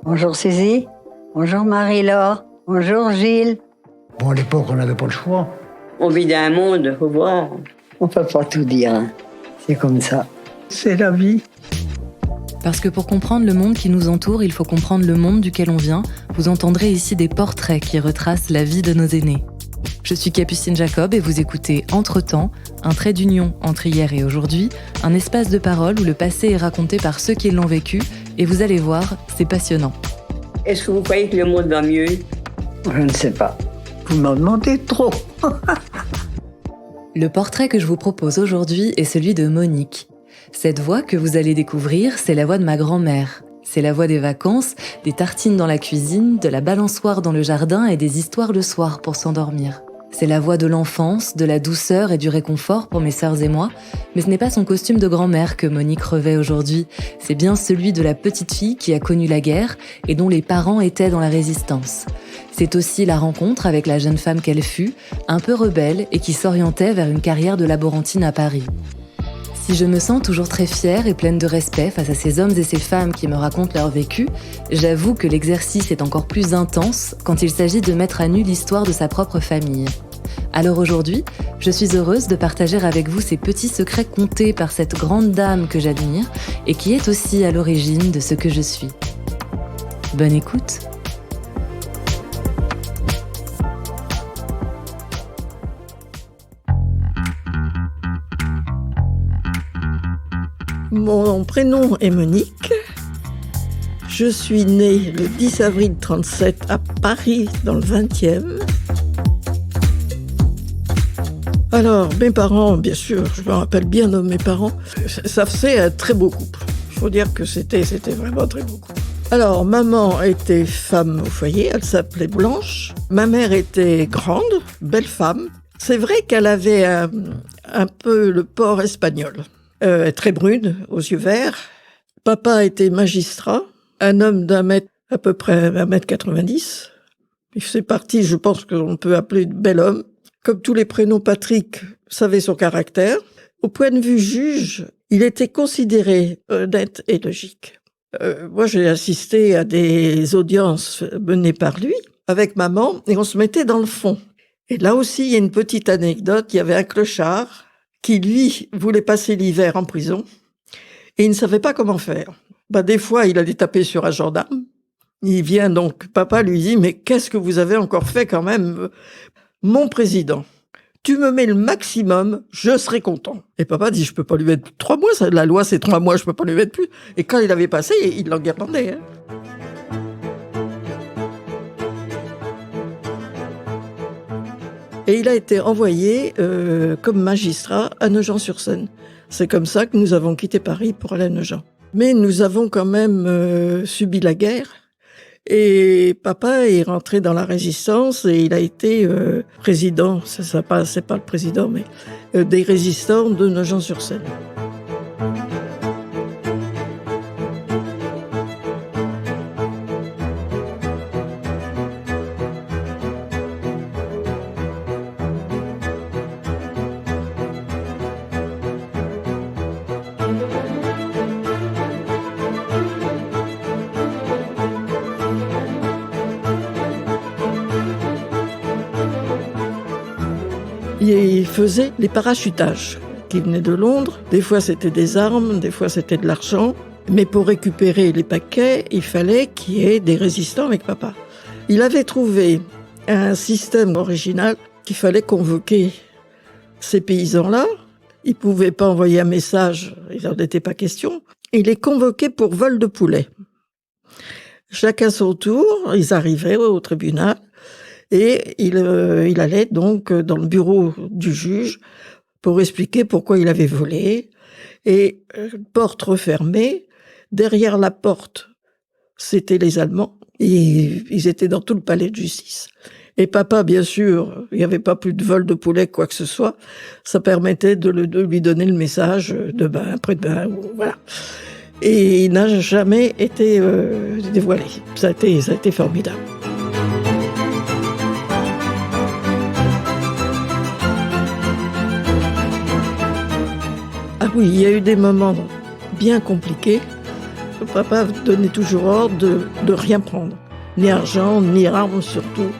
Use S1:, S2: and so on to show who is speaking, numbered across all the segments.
S1: Bonjour Suzy, bonjour Marie-Laure, bonjour Gilles.
S2: Bon, à l'époque, on n'avait pas le choix.
S3: On vit dans un monde, faut voir.
S1: On peut pas tout dire, hein. C'est comme ça.
S2: C'est la vie.
S4: Parce que pour comprendre le monde qui nous entoure, il faut comprendre le monde duquel on vient. Vous entendrez ici des portraits qui retracent la vie de nos aînés. Je suis Capucine Jacob et vous écoutez Entre-temps, un trait d'union entre hier et aujourd'hui, un espace de parole où le passé est raconté par ceux qui l'ont vécu, et vous allez voir, c'est passionnant.
S3: Est-ce que vous croyez que le monde va mieux?
S1: Je ne sais pas.
S2: Vous m'en demandez trop.
S4: Le portrait que je vous propose aujourd'hui est celui de Monique. Cette voix que vous allez découvrir, c'est la voix de ma grand-mère. C'est la voix des vacances, des tartines dans la cuisine, de la balançoire dans le jardin et des histoires le soir pour s'endormir. C'est la voix de l'enfance, de la douceur et du réconfort pour mes sœurs et moi, mais ce n'est pas son costume de grand-mère que Monique revêt aujourd'hui, c'est bien celui de la petite fille qui a connu la guerre et dont les parents étaient dans la résistance. C'est aussi la rencontre avec la jeune femme qu'elle fut, un peu rebelle et qui s'orientait vers une carrière de laborantine à Paris. Si je me sens toujours très fière et pleine de respect face à ces hommes et ces femmes qui me racontent leur vécu, j'avoue que l'exercice est encore plus intense quand il s'agit de mettre à nu l'histoire de sa propre famille. Alors aujourd'hui, je suis heureuse de partager avec vous ces petits secrets contés par cette grande dame que j'admire et qui est aussi à l'origine de ce que je suis. Bonne écoute!
S5: Mon prénom est Monique. Je suis née le 10 avril 1937 à Paris, dans le 20e. Alors, mes parents, bien sûr, je me rappelle bien de mes parents, ça faisait un très beau couple. Il faut dire que c'était vraiment un très beau couple. Alors, maman était femme au foyer, elle s'appelait Blanche. Ma mère était grande, belle femme. C'est vrai qu'elle avait un peu le port espagnol. Très brune, aux yeux verts. Papa était magistrat, un homme à peu près 1m90. Il faisait partie, je pense qu'on peut appeler de bel homme. Comme tous les prénoms Patrick, savait son caractère. Au point de vue juge, il était considéré honnête et logique. Moi, j'ai assisté à des audiences menées par lui, avec maman, et on se mettait dans le fond. Et là aussi, il y a une petite anecdote, il y avait un clochard qui, lui, voulait passer l'hiver en prison, et il ne savait pas comment faire. Des fois, il allait taper sur un gendarme. Il vient donc, papa lui dit, mais qu'est-ce que vous avez encore fait quand même, mon président? Tu me mets le maximum, je serai content. Et papa dit, je peux pas lui mettre 3 mois, la loi c'est 3 mois, je peux pas lui mettre plus. Et quand il avait passé, il l'enguerrandait. Et il a été envoyé comme magistrat à Nogent-sur-Seine. C'est comme ça que nous avons quitté Paris pour aller à Nogent. Mais nous avons quand même subi la guerre. Et papa est rentré dans la résistance et il a été président, c'est pas le président, mais des résistants de Nogent-sur-Seine. Il faisait les parachutages qui venaient de Londres. Des fois, c'était des armes, des fois, c'était de l'argent. Mais pour récupérer les paquets, il fallait qu'il y ait des résistants avec papa. Il avait trouvé un système original qu'il fallait convoquer ces paysans-là. Ils ne pouvaient pas envoyer un message, il n'en était pas question. Il les convoquait pour vol de poulet. Chacun son tour, ils arrivaient au tribunal. Et il allait donc dans le bureau du juge pour expliquer pourquoi il avait volé. Et porte refermée, derrière la porte, c'était les Allemands. Et ils étaient dans tout le palais de justice. Et papa, bien sûr, il n'y avait pas plus de vol de poulet, quoi que ce soit. Ça permettait de lui donner le message de après demain, voilà. Et il n'a jamais été dévoilé. Ça a été formidable. Ah oui, il y a eu des moments bien compliqué. Papa donnait toujours ordre de rien prendre, ni argent, ni armes surtout,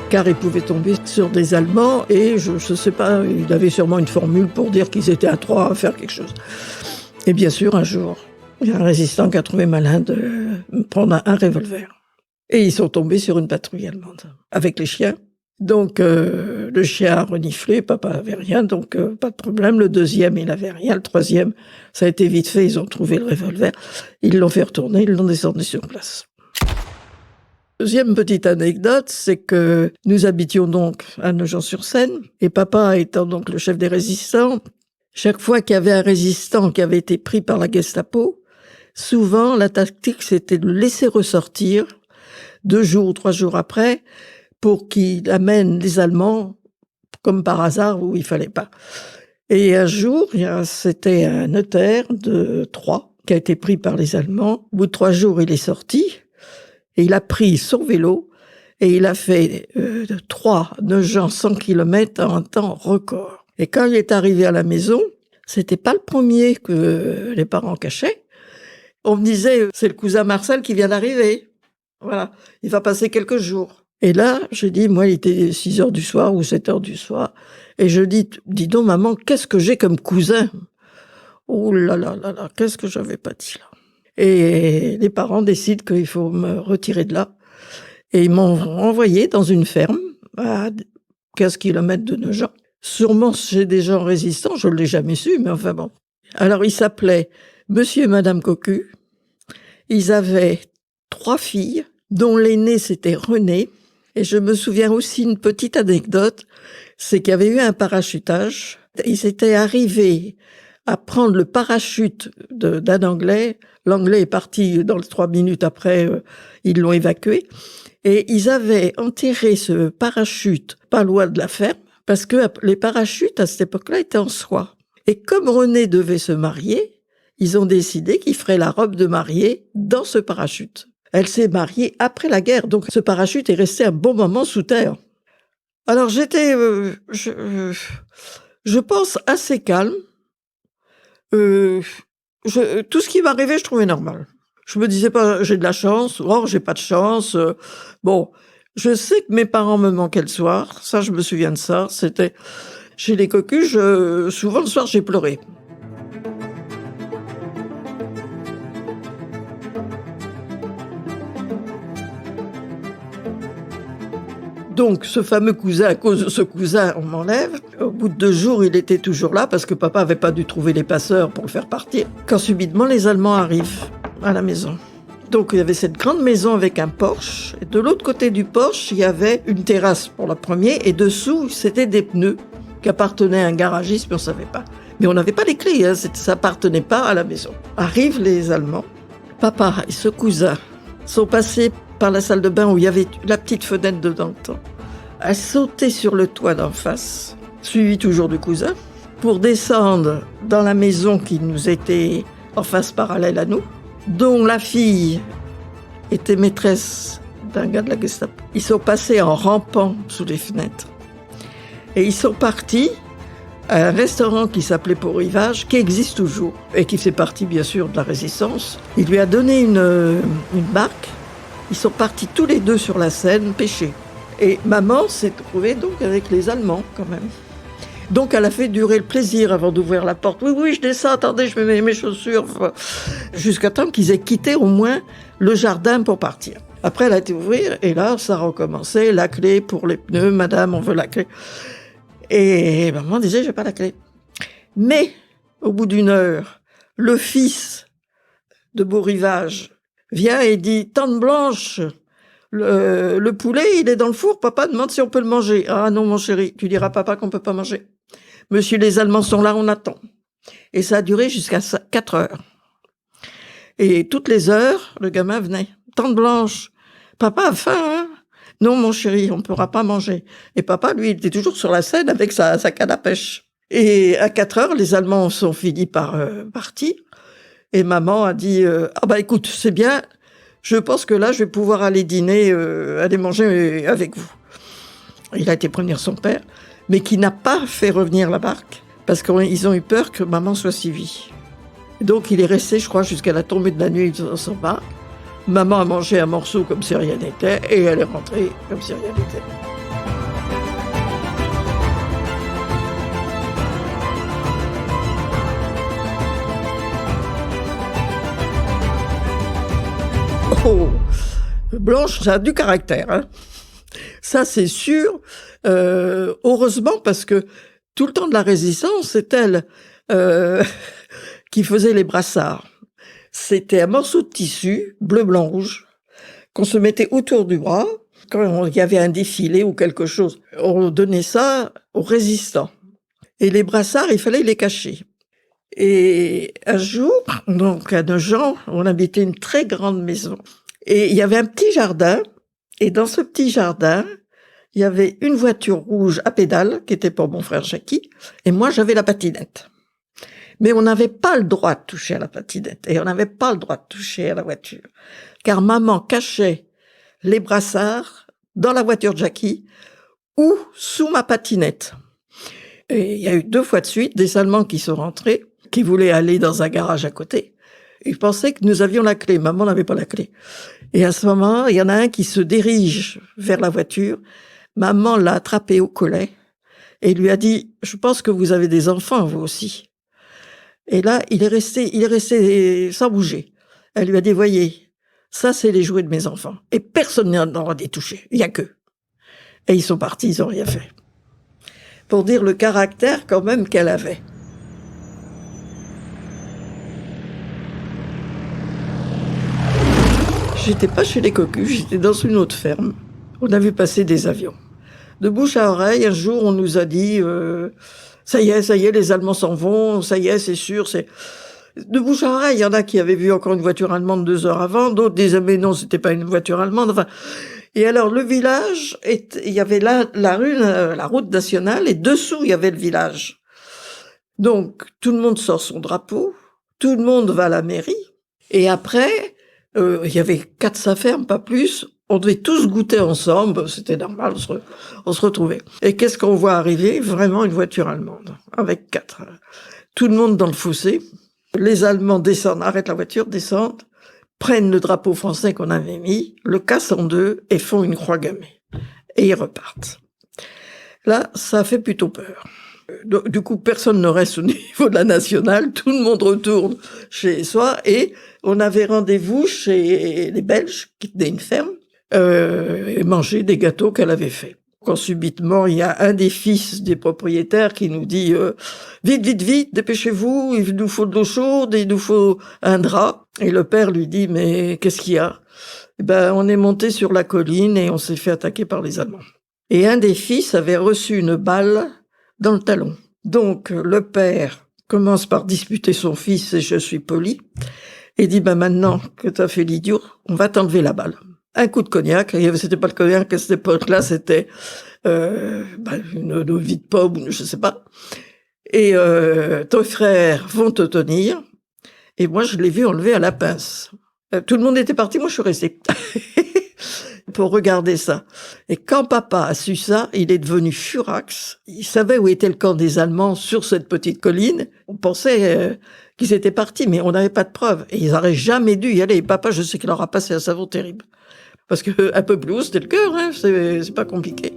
S5: car il pouvait tomber sur des Allemands et je sais pas, il avait sûrement une formule pour dire qu'ils étaient à 3 à faire quelque chose. Et bien sûr, un jour, il y a un résistant qui a trouvé malin de prendre un revolver. Et ils sont tombés sur une patrouille allemande, avec les chiens. Donc, le chien a reniflé, papa avait rien, donc pas de problème. Le deuxième, il avait rien. Le troisième, ça a été vite fait, ils ont trouvé le revolver. Ils l'ont fait retourner, ils l'ont descendu sur place. Deuxième petite anecdote, c'est que nous habitions donc à Nogent-sur-Seine, et papa étant donc le chef des résistants, chaque fois qu'il y avait un résistant qui avait été pris par la Gestapo, souvent la tactique c'était de le laisser ressortir 2 jours ou 3 jours après, pour qu'il amène les Allemands, comme par hasard, où il fallait pas. Et un jour, c'était un notaire de Troyes qui a été pris par les Allemands. Au bout de 3 jours, il est sorti, et il a pris son vélo, et il a fait Troyes, Nogent, 100 km en un temps record. Et quand il est arrivé à la maison, c'était pas le premier que les parents cachaient. On me disait, c'est le cousin Marcel qui vient d'arriver. Voilà, il va passer quelques jours. Et là, j'ai dit, moi, il était 6 heures du soir ou 7 heures du soir. Et je dis donc, maman, qu'est-ce que j'ai comme cousin? Oh là là là là, qu'est-ce que j'avais pas dit là? Et les parents décident qu'il faut me retirer de là. Et ils m'ont envoyé dans une ferme à 15 km de Nogent. Sûrement chez des gens résistants, je ne l'ai jamais su, mais enfin bon. Alors, ils s'appelaient Monsieur et Madame Cocu. Ils avaient 3 filles, dont l'aînée c'était Renée. Et je me souviens aussi une petite anecdote, c'est qu'il y avait eu un parachutage. Ils étaient arrivés à prendre le parachute d'un Anglais. L'Anglais est parti dans les 3 minutes après, ils l'ont évacué. Et ils avaient enterré ce parachute pas loin de la ferme, parce que les parachutes à cette époque-là étaient en soie. Et comme Renée devait se marier, ils ont décidé qu'ils feraient la robe de mariée dans ce parachute. Elle s'est mariée après la guerre, donc ce parachute est resté un bon moment sous terre. Alors j'étais, je pense, assez calme. Tout ce qui m'arrivait, je trouvais normal. Je me disais pas, j'ai de la chance, oh, j'ai pas de chance. Bon, je sais que mes parents me manquaient le soir, ça je me souviens de ça. C'était chez les Cocus, souvent le soir j'ai pleuré. Donc, ce fameux cousin, à cause de ce cousin, on m'enlève. Au bout de 2 jours, il était toujours là parce que papa avait pas dû trouver les passeurs pour le faire partir. Quand subitement, les Allemands arrivent à la maison. Donc, il y avait cette grande maison avec un porche. Et de l'autre côté du porche, il y avait une terrasse pour la première. Et dessous, c'était des pneus qui appartenaient à un garagiste, mais on savait pas. Mais on n'avait pas les clés, hein, ça appartenait pas à la maison. Arrivent les Allemands. Papa et ce cousin sont passés par la salle de bain où il y avait la petite fenêtre dedans, à sauter sur le toit d'en face, suivi toujours du cousin, pour descendre dans la maison qui nous était en face parallèle à nous, dont la fille était maîtresse d'un gars de la Gestapo. Ils sont passés en rampant sous les fenêtres. Et ils sont partis à un restaurant qui s'appelait Port Rivage, qui existe toujours, et qui fait partie bien sûr de la Résistance. Il lui a donné une barque. Ils sont partis tous les 2 sur la Seine pêcher. Et maman s'est trouvée donc avec les Allemands quand même. Donc elle a fait durer le plaisir avant d'ouvrir la porte. Oui, je descends, attendez, je mets mes chaussures. Jusqu'à temps qu'ils aient quitté au moins le jardin pour partir. Après elle a été ouvrir et là ça a recommencé. La clé pour les pneus, madame, on veut la clé. Et maman disait, j'ai pas la clé. Mais au bout d'1 heure, le fils de Beau Rivage vient et dit, tante Blanche, le poulet, il est dans le four, papa demande si on peut le manger. Ah non, mon chéri, tu diras à papa qu'on peut pas manger. Monsieur, les Allemands sont là, on attend. Et ça a duré jusqu'à 4 heures. Et toutes les heures, le gamin venait. Tante Blanche, papa a faim, hein? Non, mon chéri, on ne pourra pas manger. Et papa, lui, il était toujours sur la Seine avec sa canne à pêche. Et à 4 heures, les Allemands sont finis par partir. Et maman a dit, ah bah écoute, c'est bien, je pense que là, je vais pouvoir aller dîner, aller manger avec vous. Il a été prévenir son père, mais qui n'a pas fait revenir la barque, parce qu'ils ont eu peur que maman soit suivie. Donc il est resté, je crois, jusqu'à la tombée de la nuit dans son bar. Maman a mangé un morceau comme si rien n'était et elle est rentrée comme si rien n'était. Oh, Blanche, ça a du caractère, hein. Ça, c'est sûr. Heureusement, parce que tout le temps de la résistance, c'est elle qui faisait les brassards. C'était un morceau de tissu, bleu, blanc, rouge, qu'on se mettait autour du bras. Quand il y avait un défilé ou quelque chose, on donnait ça aux résistants. Et les brassards, il fallait les cacher. Et un jour, donc à Nogent, on habitait une très grande maison. Et il y avait un petit jardin. Et dans ce petit jardin, il y avait une voiture rouge à pédales, qui était pour mon frère Jackie. Et moi, j'avais la patinette. Mais on n'avait pas le droit de toucher à la patinette. Et on n'avait pas le droit de toucher à la voiture. Car maman cachait les brassards dans la voiture de Jackie ou sous ma patinette. Et il y a eu 2 fois de suite des Allemands qui sont rentrés, qui voulaient aller dans un garage à côté. Ils pensaient que nous avions la clé. Maman n'avait pas la clé. Et à ce moment, il y en a un qui se dirige vers la voiture. Maman l'a attrapé au collet et lui a dit « Je pense que vous avez des enfants, vous aussi. » Et là, il est resté sans bouger. Elle lui a dit « Voyez, ça, c'est les jouets de mes enfants. Et personne n'en aura des touchés. Il n'y a qu'eux. » Et ils sont partis, ils n'ont rien fait. Pour dire le caractère quand même qu'elle avait. J'étais pas chez les Cocus, j'étais dans une autre ferme. On a vu passer des avions. De bouche à oreille, un jour, on nous a dit ça y est, les Allemands s'en vont, ça y est, c'est sûr, c'est... De bouche à oreille, il y en a qui avaient vu encore une voiture allemande 2 heures avant, d'autres disaient mais non, c'était pas une voiture allemande, enfin... Et alors, le village, il y avait là la route nationale, et dessous, il y avait le village. Donc, tout le monde sort son drapeau, tout le monde va à la mairie, et après... il y avait 4-5 fermes, pas plus. On devait tous goûter ensemble. C'était normal, on se retrouvait. Et qu'est-ce qu'on voit arriver? Vraiment une voiture allemande, avec 4. Tout le monde dans le fossé. Les Allemands descendent, arrêtent la voiture, descendent, prennent le drapeau français qu'on avait mis, le cassent en 2 et font une croix gammée. Et ils repartent. Là, ça fait plutôt peur. Du coup, personne ne reste au niveau de la nationale, tout le monde retourne chez soi et on avait rendez-vous chez les Belges qui tenaient une ferme et manger des gâteaux qu'elle avait fait. Quand subitement, il y a un des fils des propriétaires qui nous dit vite, vite, vite, dépêchez-vous, il nous faut de l'eau chaude, il nous faut un drap. Et le père lui dit mais qu'est-ce qu'il y a? Eh ben, on est monté sur la colline et on s'est fait attaquer par les Allemands. Et un des fils avait reçu une balle dans le talon. Donc, le père commence par disputer son fils, et je suis poli, et dit, maintenant que t'as fait l'idiot, on va t'enlever la balle. Un coup de cognac, c'était pas le cognac à cette époque-là, c'était une eau de pomme, ou je sais pas. Et tes frères vont te tenir, et moi je l'ai vu enlever à la pince. Tout le monde était parti, moi je suis restée. Pour regarder ça. Et quand papa a su ça, il est devenu furax. Il savait où était le camp des Allemands sur cette petite colline. On pensait qu'ils étaient partis, mais on n'avait pas de preuves. Et ils n'auraient jamais dû y aller. Et papa, je sais qu'il leur a passé un savon terrible. Parce que un peu plus haut, c'était le cœur, hein. C'est pas compliqué.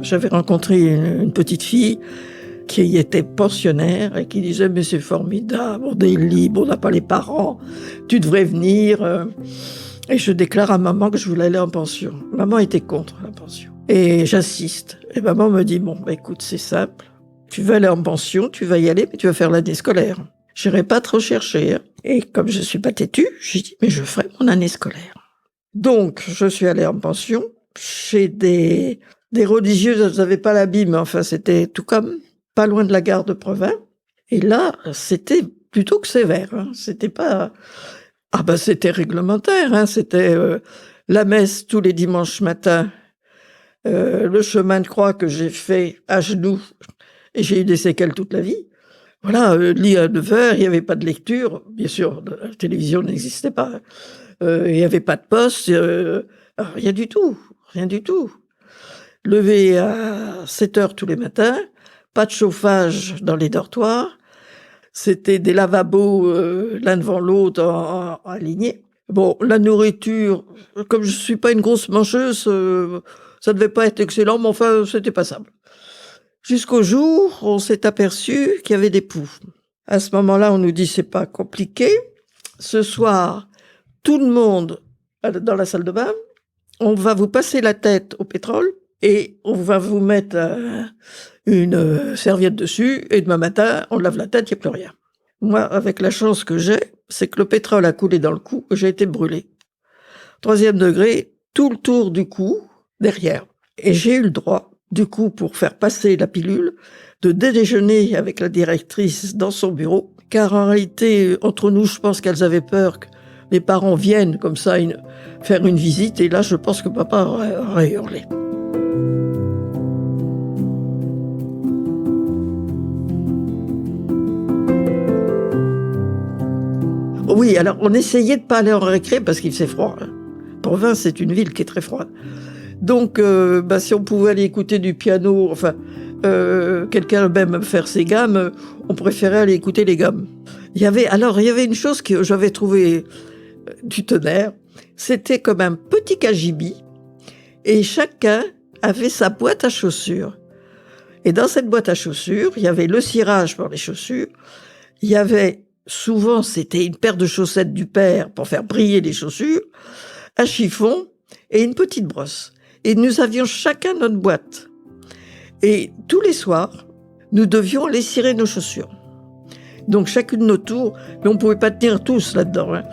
S5: J'avais rencontré une petite fille qui était pensionnaire et qui disait « Mais c'est formidable, on est libre, on n'a pas les parents, tu devrais venir. » Et je déclare à maman que je voulais aller en pension. Maman était contre la pension. Et j'insiste. Et maman me dit « Bon, écoute, c'est simple. Tu veux aller en pension, tu vas y aller, mais tu vas faire l'année scolaire. J'irai pas trop chercher. Hein. » Et comme je suis pas têtue, j'ai dit « Mais je ferai mon année scolaire. » Donc, je suis allée en pension chez des religieuses, elles n'avaient pas l'habit, mais enfin, c'était tout comme, pas loin de la gare de Provins. Et là, c'était plutôt que sévère. Hein. C'était pas... c'était réglementaire. Hein. C'était la messe tous les dimanches matins, le chemin de croix que j'ai fait à genoux, et j'ai eu des séquelles toute la vie. Voilà, lit à 9h, il n'y avait pas de lecture. Bien sûr, la télévision n'existait pas. Il n'y avait pas de poste, rien du tout, rien du tout. Levé à 7 heures tous les matins, pas de chauffage dans les dortoirs, c'était des lavabos l'un devant l'autre alignés. Bon, la nourriture, comme je suis pas une grosse mangeuse, ça devait pas être excellent, mais enfin, c'était passable. Jusqu'au jour, on s'est aperçu qu'il y avait des poux. À ce moment-là, on nous dit c'est pas compliqué. Ce soir, tout le monde dans la salle de bain, on va vous passer la tête au pétrole et on va vous mettre une serviette dessus et demain matin, on lave la tête, il n'y a plus rien. Moi, avec la chance que j'ai, c'est que le pétrole a coulé dans le cou, j'ai été brûlée. 3e degré, tout le tour du cou, derrière. Et j'ai eu le droit, du coup, pour faire passer la pilule, de déjeuner avec la directrice dans son bureau, car en réalité, entre nous, je pense qu'elles avaient peur que les parents viennent comme ça faire une visite, et là, je pense que papa aurait hurlé. Oui, alors on essayait de pas aller en récré parce qu'il faisait froid. Provins, c'est une ville qui est très froide. Donc, si on pouvait aller écouter du piano, enfin, quelqu'un même faire ses gammes, on préférait aller écouter les gammes. Il y avait une chose que j'avais trouvé du tonnerre, c'était comme un petit cagibi, et chacun avait sa boîte à chaussures. Et dans cette boîte à chaussures, il y avait le cirage pour les chaussures, il y avait souvent, c'était une paire de chaussettes du père pour faire briller les chaussures, un chiffon et une petite brosse. Et nous avions chacun notre boîte. Et tous les soirs, nous devions aller cirer nos chaussures. Donc chacune de notre tour, mais on ne pouvait pas tenir tous là-dedans. Hein.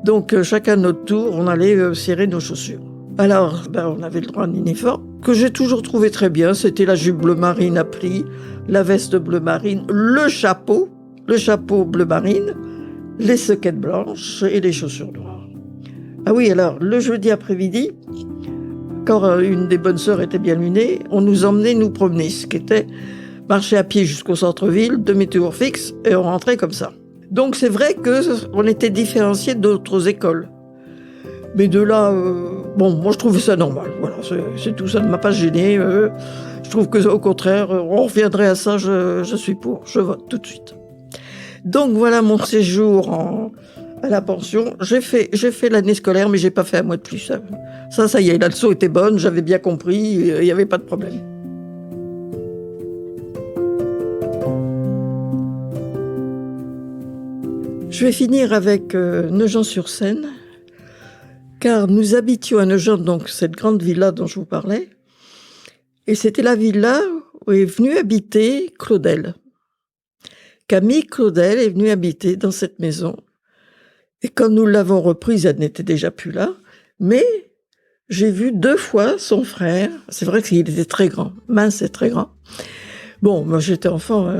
S5: Donc chacun de notre tour, on allait cirer nos chaussures. Alors, on avait le droit à un uniforme que j'ai toujours trouvé très bien. C'était la jupe bleu marine à plis, la veste bleu marine, le chapeau bleu marine, les soquettes blanches et les chaussures noires. Ah oui, alors, le jeudi après-midi, quand une des bonnes sœurs était bien lunée, on nous emmenait nous promener, ce qui était marcher à pied jusqu'au centre-ville, demi-tour fixe, et on rentrait comme ça. Donc c'est vrai qu'on était différenciés d'autres écoles. Mais de là, moi je trouvais ça normal. Voilà, c'est tout, ça ne m'a pas gêné. Je trouve que au contraire, on reviendrait à ça, je suis pour, je vote tout de suite. Donc voilà mon séjour à la pension. J'ai fait l'année scolaire, mais j'ai pas fait un mois de plus. Ça y est, la leçon était bonne, j'avais bien compris, il n'y avait pas de problème. Je vais finir avec Nogent-sur-Seine, car nous habitions à Nogent, donc cette grande villa dont je vous parlais, et c'était la villa où est venue habiter Claudel. Camille Claudel est venue habiter dans cette maison. Et quand nous l'avons reprise, elle n'était déjà plus là. Mais j'ai vu 2 fois son frère. C'est vrai qu'il était très grand, mince et très grand. Bon, moi j'étais enfant,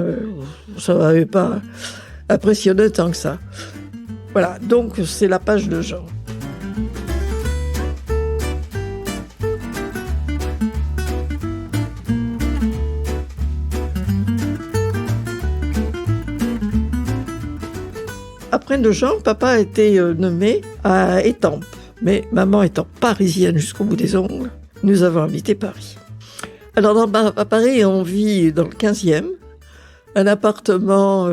S5: ça ne m'avait pas impressionné tant que ça. Voilà, donc c'est la page de Jean. Après Nogent, papa a été nommé à Étampes. Mais maman étant parisienne jusqu'au bout des ongles, nous avons habité Paris. Alors à Paris, on vit dans le 15e, un appartement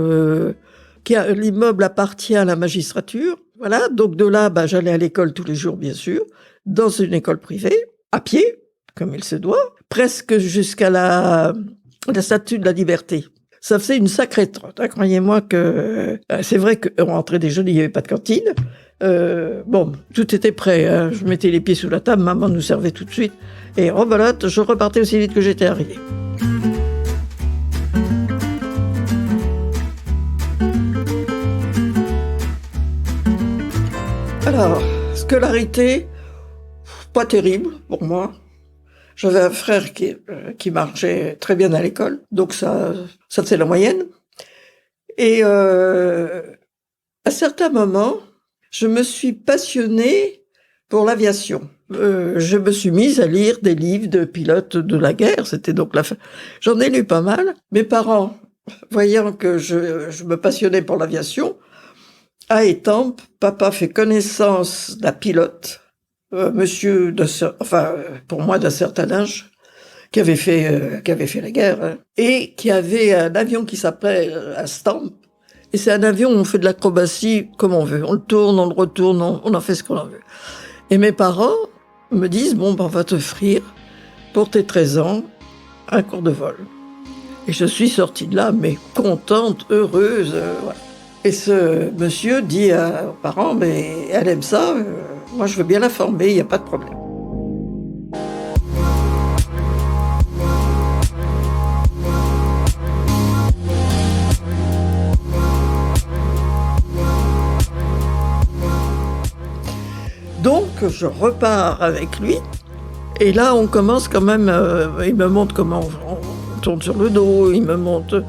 S5: l'immeuble appartient à la magistrature. Voilà, donc de là, j'allais à l'école tous les jours, bien sûr, dans une école privée, à pied, comme il se doit, presque jusqu'à la Statue de la Liberté. Ça faisait une sacrée trotte. Hein. Croyez-moi que c'est vrai qu'on rentrait déjeuner, il n'y avait pas de cantine. Tout était prêt. Hein. Je mettais les pieds sous la table, maman nous servait tout de suite. Et rebelote, je repartais aussi vite que j'étais arrivée. Alors, scolarité, pas terrible pour moi. J'avais un frère qui marchait très bien à l'école, donc ça faisait la moyenne. Et à certains moments, je me suis passionnée pour l'aviation. Je me suis mise à lire des livres de pilotes de la guerre. C'était donc j'en ai lu pas mal. Mes parents, voyant que je me passionnais pour l'aviation, À Étampes, papa fait connaissance d'un pilote, monsieur pour moi d'un certain âge, qui avait fait la guerre, hein, et qui avait un avion qui s'appelait un Stamp. Et c'est un avion où on fait de l'acrobatie comme on veut. On le tourne, on le retourne, on en fait ce qu'on en veut. Et mes parents me disent, bon, ben, on va t'offrir, pour tes 13 ans, un cours de vol. Et je suis sortie de là, mais contente, heureuse, voilà. Et ce monsieur dit aux parents, mais elle aime ça, moi je veux bien la former, il n'y a pas de problème. Donc je repars avec lui, et là on commence quand même, il me montre comment on tourne sur le dos, il me montre,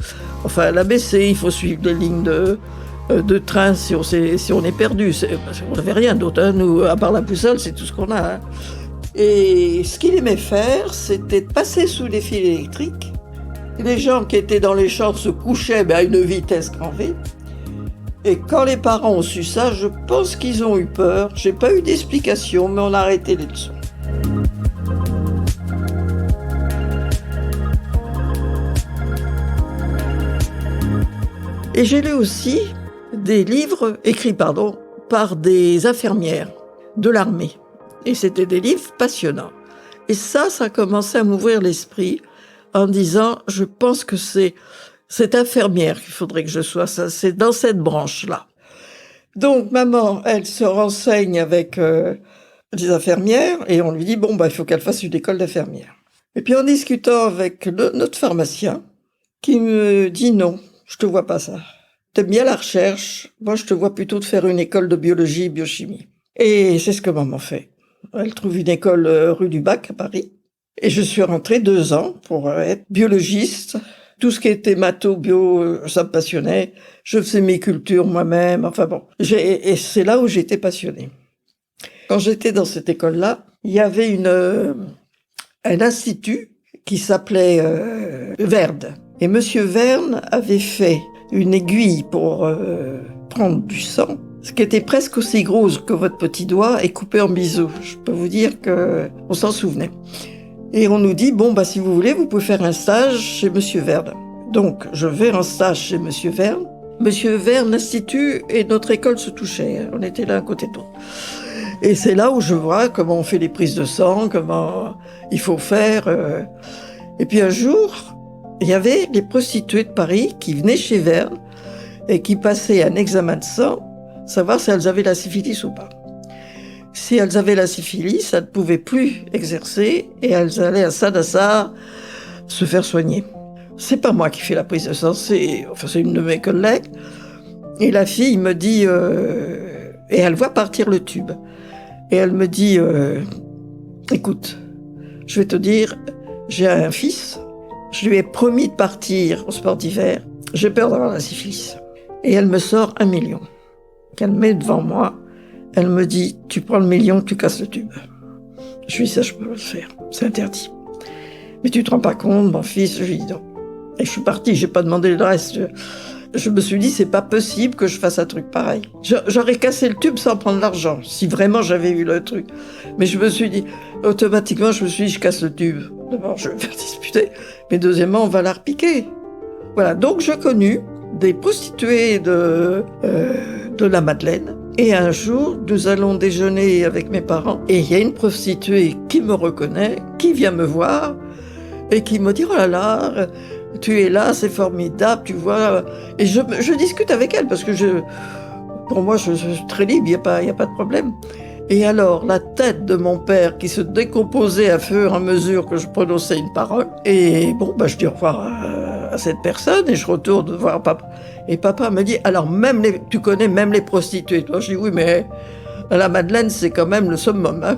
S5: enfin l'ABC, il faut suivre les lignes de train si on est perdu. Parce qu'on n'avait rien d'autre, hein. Nous, à part la boussole, c'est tout ce qu'on a. Hein. Et ce qu'il aimait faire, c'était de passer sous les fils électriques. Les gens qui étaient dans les champs se couchaient à une vitesse grand V. Et quand les parents ont su ça, je pense qu'ils ont eu peur. J'ai pas eu d'explication, mais on a arrêté les leçons. Et j'ai lu aussi des livres écrits par des infirmières de l'armée. Et c'était des livres passionnants. Et ça a commencé à m'ouvrir l'esprit en disant, je pense que c'est cette infirmière qu'il faudrait que je sois, ça, c'est dans cette branche-là. Donc maman, elle se renseigne avec des infirmières et on lui dit, il faut qu'elle fasse une école d'infirmière. Et puis en discutant avec notre pharmacien, qui me dit non, je te vois pas ça. T'aimes bien la recherche, moi je te vois plutôt de faire une école de biologie, biochimie. Et c'est ce que maman fait. Elle trouve une école rue du Bac à Paris. Et je suis rentrée 2 ans pour être biologiste. Tout ce qui était maths, bio, ça me passionnait. Je faisais mes cultures moi-même, enfin bon. Et c'est là où j'étais passionnée. Quand j'étais dans cette école-là, il y avait un institut qui s'appelait Verde. Et Monsieur Verne avait fait une aiguille pour prendre du sang, ce qui était presque aussi grosse que votre petit doigt et coupé en biseaux. Je peux vous dire qu'on s'en souvenait. Et on nous dit, si vous voulez, vous pouvez faire un stage chez Monsieur Verne. Donc, je vais en stage chez Monsieur Verne. Monsieur Verne, l'Institut et notre école se touchaient. On était l'un à côté de l'autre. Et c'est là où je vois comment on fait les prises de sang, comment il faut faire. Et puis un jour, il y avait les prostituées de Paris qui venaient chez Verne et qui passaient un examen de sang, savoir si elles avaient la syphilis ou pas. Si elles avaient la syphilis, elles ne pouvaient plus exercer et elles allaient à Saint-Nazaire se faire soigner. C'est pas moi qui fais la prise de sang, c'est une de mes collègues. Et la fille me dit, et elle voit partir le tube. Et elle me dit, écoute, je vais te dire, j'ai un fils, je lui ai promis de partir au sport d'hiver, j'ai peur d'avoir la syphilis. Et elle me sort 1 million, qu'elle met devant moi. Elle me dit, tu prends le 1 million, tu casses le tube. Je lui dis, ça, je peux le faire, c'est interdit. Mais tu te rends pas compte, mon fils? Je lui dis non. Et je suis partie, j'ai pas demandé le reste. Je me suis dit, c'est pas possible que je fasse un truc pareil. J'aurais cassé le tube sans prendre l'argent, si vraiment j'avais eu le truc. Mais je me suis dit, automatiquement, je casse le tube. D'abord, je vais me faire disputer. Mais deuxièmement, on va la repiquer. Voilà, donc j'ai connu des prostituées de la Madeleine. Et un jour, nous allons déjeuner avec mes parents. Et il y a une prostituée qui me reconnaît, qui vient me voir, et qui me dit, oh là là, tu es là, c'est formidable, tu vois. Et je discute avec elle, parce que pour moi, je suis très libre, il n'y a pas de problème. Et alors, la tête de mon père qui se décomposait à fur et à mesure que je prononçais une parole. Et je dis au revoir à cette personne et je retourne voir papa. Et papa me dit, alors tu connais même les prostituées, toi? Je dis, oui, mais la Madeleine, c'est quand même le summum, hein.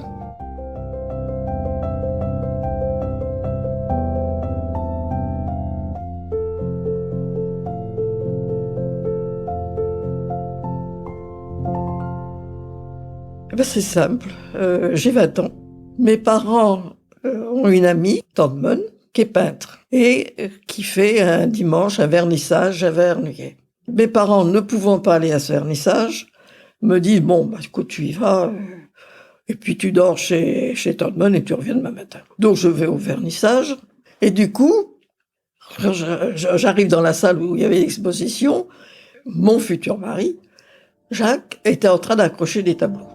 S5: C'est simple, j'ai 20 ans. Mes parents ont une amie, Tante Mon, qui est peintre et qui fait un dimanche un vernissage à Vernouillet. Mes parents, ne pouvant pas aller à ce vernissage, me disent, bon, bah, écoute, tu y vas, et puis tu dors chez Todman et tu reviens demain matin. Donc je vais au vernissage, et du coup, quand j'arrive dans la salle où il y avait l'exposition, mon futur mari, Jacques, était en train d'accrocher des tableaux.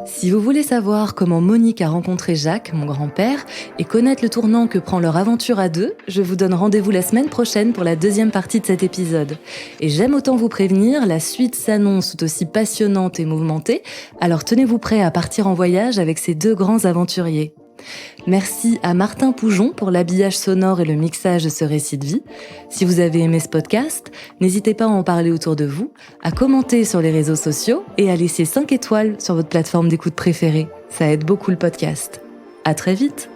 S4: Si vous voulez savoir comment Monique a rencontré Jacques, mon grand-père, et connaître le tournant que prend leur aventure à deux, je vous donne rendez-vous la semaine prochaine pour la deuxième partie de cet épisode. Et j'aime autant vous prévenir, la suite s'annonce tout aussi passionnante et mouvementée, alors tenez-vous prêts à partir en voyage avec ces deux grands aventuriers. Merci à Martin Poujon pour l'habillage sonore et le mixage de ce récit de vie. Si vous avez aimé ce podcast, n'hésitez pas à en parler autour de vous, à commenter sur les réseaux sociaux et à laisser 5 étoiles sur votre plateforme d'écoute préférée. Ça aide beaucoup le podcast. À très vite!